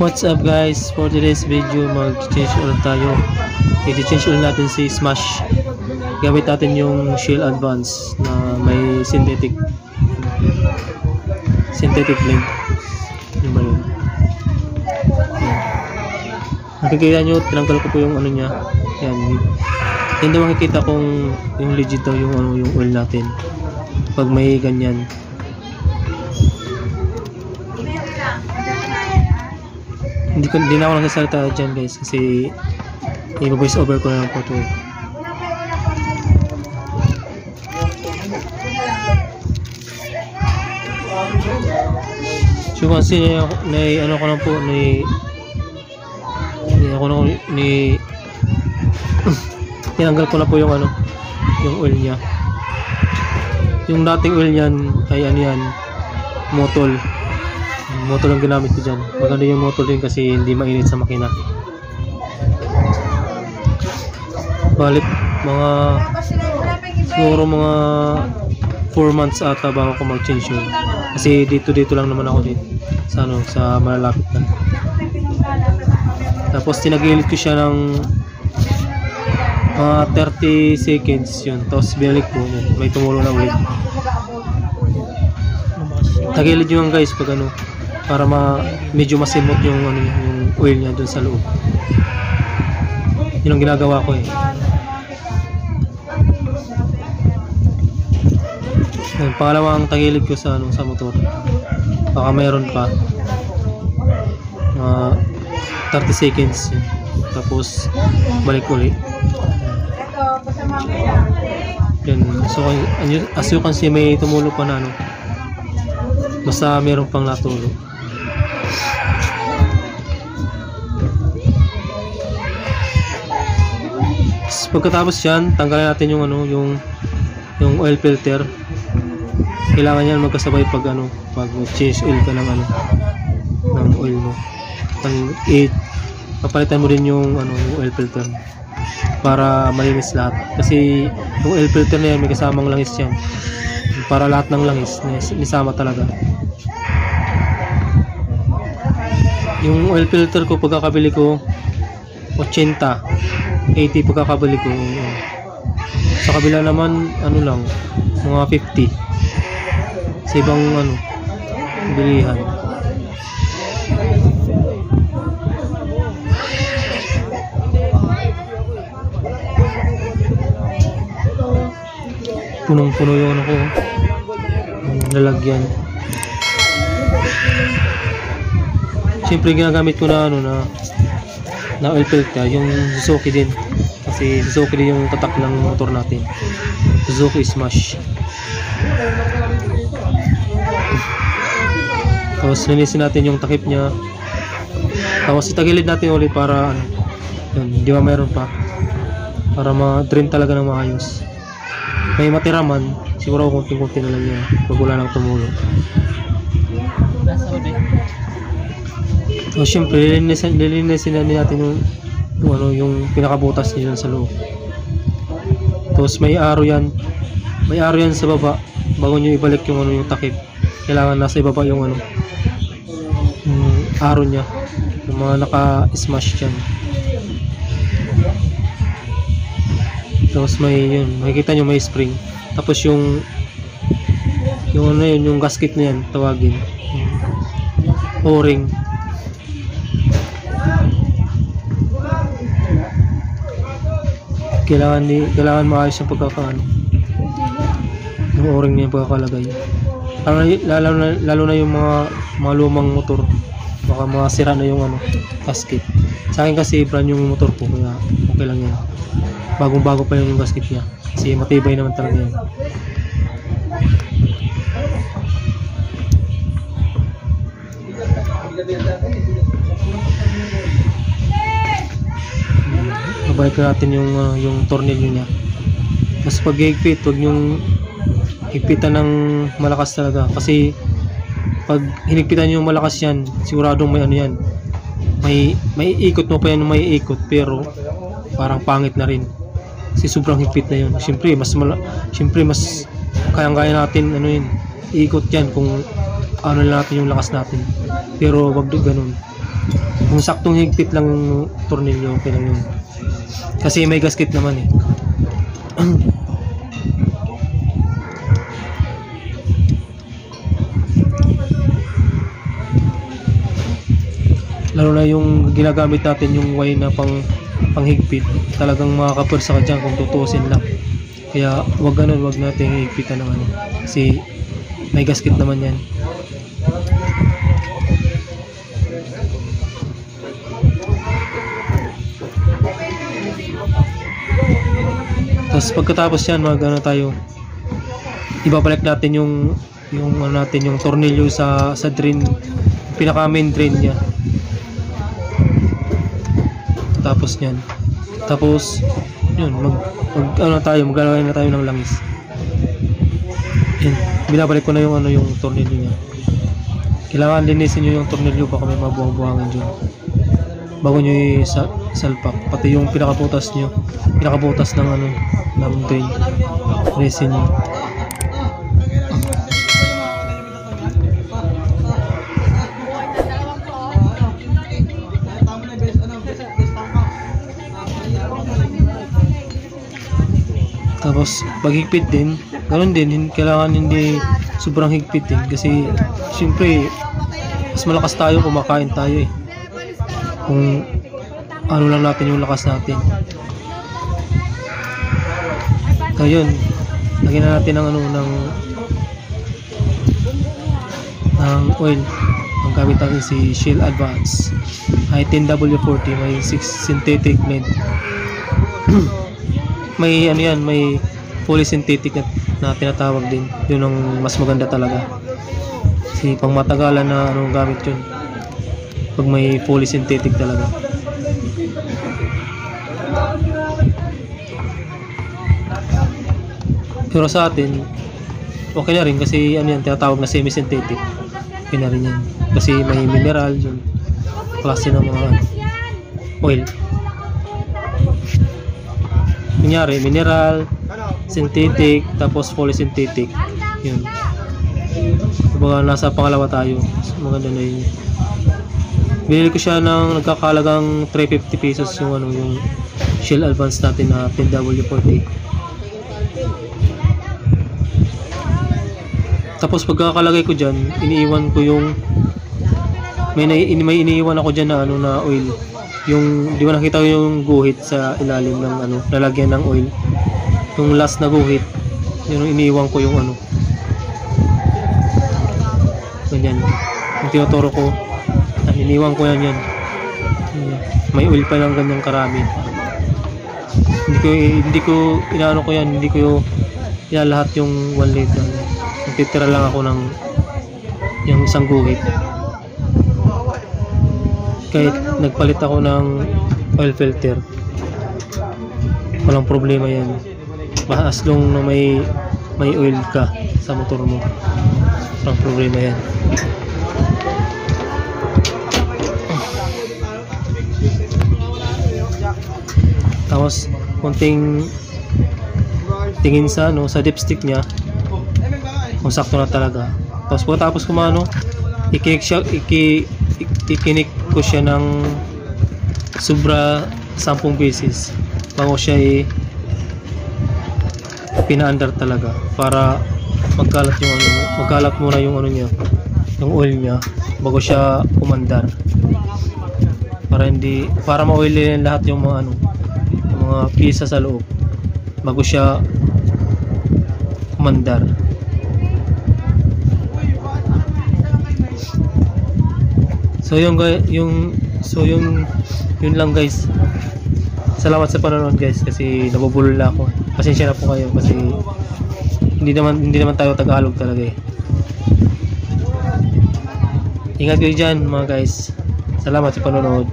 What's up guys, for today's video mag-change oil tayo. I-change oil natin si Smash. Gamit natin yung Shell Advance na may synthetic blend. Yun ba yun? Nakikita nyo, tinanggal ko po yung ano nya. Yan. Hindi makikita kung yung legit daw yung oil natin pag may ganyan. Hindi na ako nagsasalita dyan guys kasi i-voice over ko na lang po ito. So kasi ano ko na po tinanggal ko na po yung yung oil nya. Yung dating oil niyan ay ano yan, Motol ang ginamit ko dyan. Maganda yung Motol din kasi hindi mainit sa makina. Balik siguro mga 4 months ata bago ko mag-change yun. Kasi dito lang naman ako din sa malalapit na. Tapos tinagilid ko siya ng mga 30 seconds yun. Tapos binalik ko yun. May tumulo na ulit. Tagilid yun guys pag para medyo masimot yung oil niya dun sa loob. Yun ang ginagawa ko eh. Yan, pangalawang tagilid ko sa motor. Baka mayroon pa 30 seconds yun. Tapos balik ulit. Yan. So as you can see, may tumulo pa na basta mayroon pang natulo. Pagkatapos yan, tanggalin natin yung oil filter. Kailangan yan magkasabay pag change oil ka ng oil mo. Papalitan mo din yung oil filter para malinis lahat. Kasi yung oil filter na yan may kasamang langis yan. Para lahat ng langis nisama talaga. Yung oil filter ko pagkakabili ko 80 pagkakabili ko. Sa kabila naman lang mga 50 sa ibang bilihan. Punong-puno yung lalagyan. Siyempre ginagamit ko na oil filter yung Suzuki din. Kasi Suzuki din yung tatak ng motor natin. Suzuki Smash. Tapos linisin natin yung takip nya. Tapos itagilid natin ulit para di ba mayroon pa, para ma-drain talaga ng maayos. May matira man, siguro kunti-kunti na lang yan pag wala nang tumulo. So syempre lilinisin natin yung pinakabutas niya sa loob. Tapos may arrow yan sa baba bago nyo ibalik yung takip. Kailangan nasa ibaba yung arrow nya, yung mga naka-smash dyan. Tapos makikita nyo may spring. Tapos yung gasket na yan tawagin O-ring. Kailangan maayos yung yung O-ring niya yung pagkakalagay. Lalo na yung mga lumang motor, baka mga sira na yung gasket. Sa akin kasi brand yung motor ko, kaya okay lang yan. Bagong-bago pa yung gasket niya kasi matibay naman talaga yan. Babalik natin yung tornilyo niya. Mas pag higpit, huwag nyong higpitan ng malakas talaga kasi pag hinigpitan nyo malakas yan, siguradong may ikot mo pa yan, may ikot pero parang pangit na rin kasi sobrang higpit na yun. Siyempre mas kayang-kaya natin ikot yan kung ano lang natin yung lakas natin, pero wag ganun. Kung saktong higpit lang yung tornilyo, okay lang yun. Kasi may gasket naman eh. Lalo na yung ginagamit natin yung way na panghigpit, talagang makakapwersa ka dyan kung tutuusin lang. Kaya wag ganun, wag natin higpitan ng ano, kasi may gasket naman yan. Tapos pagkatapos yan, ano tayo, ibabalik natin yung ano natin, yung tornilyo sa drain, pinaka main drain niya. Tapos niyan, tapos yun, maglalagay na tayo ng langis. Yan, binabalik ko na yung ano, yung tornilyo niya. Kailangan linisin niyo yung tornilyo, baka may mabuhang-buhangan dyan bago nyo salpak. Pati yung pinakabutas nyo, pinakabutas ng ano, ng drain, linisin nyo. Tapos pag higpit din, ganoon din, kailangan hindi sobrang higpit din, kasi siyempre mas malakas tayo, kumakain tayo eh. Kung ano lang natin yung lakas natin. So yun, lagyan na natin ng ano, ng oil. Ang gamit natin si Shell Advance i10W40, may 6 synthetic blend. May ano yan, may polysynthetic na tinatawag din. Yun ang mas maganda talaga. Kasi pang matagalan na ano gamit yun, pag may polysynthetic talaga. Pero sa atin, okay na rin kasi ano yan, tinatawag na semi-synthetic. Okay na rin yan. Kasi may mineral yun, klase ng mga oil. Kunyari, mineral, synthetic, tapos polysynthetic. Yun. Kumbaga nasa pangalawa tayo. Maganda na yun. Binili ko siya ng nagkakalagang 350 pesos yung ano, yung Shell Advance natin na 10W40. Tapos pagkakalagay ko dyan, iniiwan ko yung may iniiwan ako dyan na ano, na oil. Yung di ba nakita ko yung guhit sa ilalim ng ano, lalagyan ng oil, yung last na guhit, yun yung iniiwan ko yung ano, ganyan, yung tinuturo ko, iniiwan ko yan, may oil pa lang ganyang karami. Hindi ko inaano ko yan, hindi ko lahat yung 1 liter, nagtitira lang ako ng yung isang guhit. Kahit nagpalit ako ng oil filter, walang problema yan, as long na may oil ka sa motor mo, walang problema yan. Tapos konting tingin sa ano, sa dipstick nya kung sakto na talaga. Tapos pagkatapos kumano, ikinik ko siya ng sobra 10 beses bago siya pinaandar talaga, para magkalat yung ano, magkalat muna yung ano niya, yung oil niya bago siya umandar, para ma-oilin lahat yung mga ano, yung mga pisa sa loob bago siya umandar. So yun lang guys. Salamat sa panonood guys, kasi nabubulol na ako. Pasensya na po kayo kasi hindi naman tayo Tagalog talaga eh. Ingat kayo dyan mga guys. Salamat sa panonood.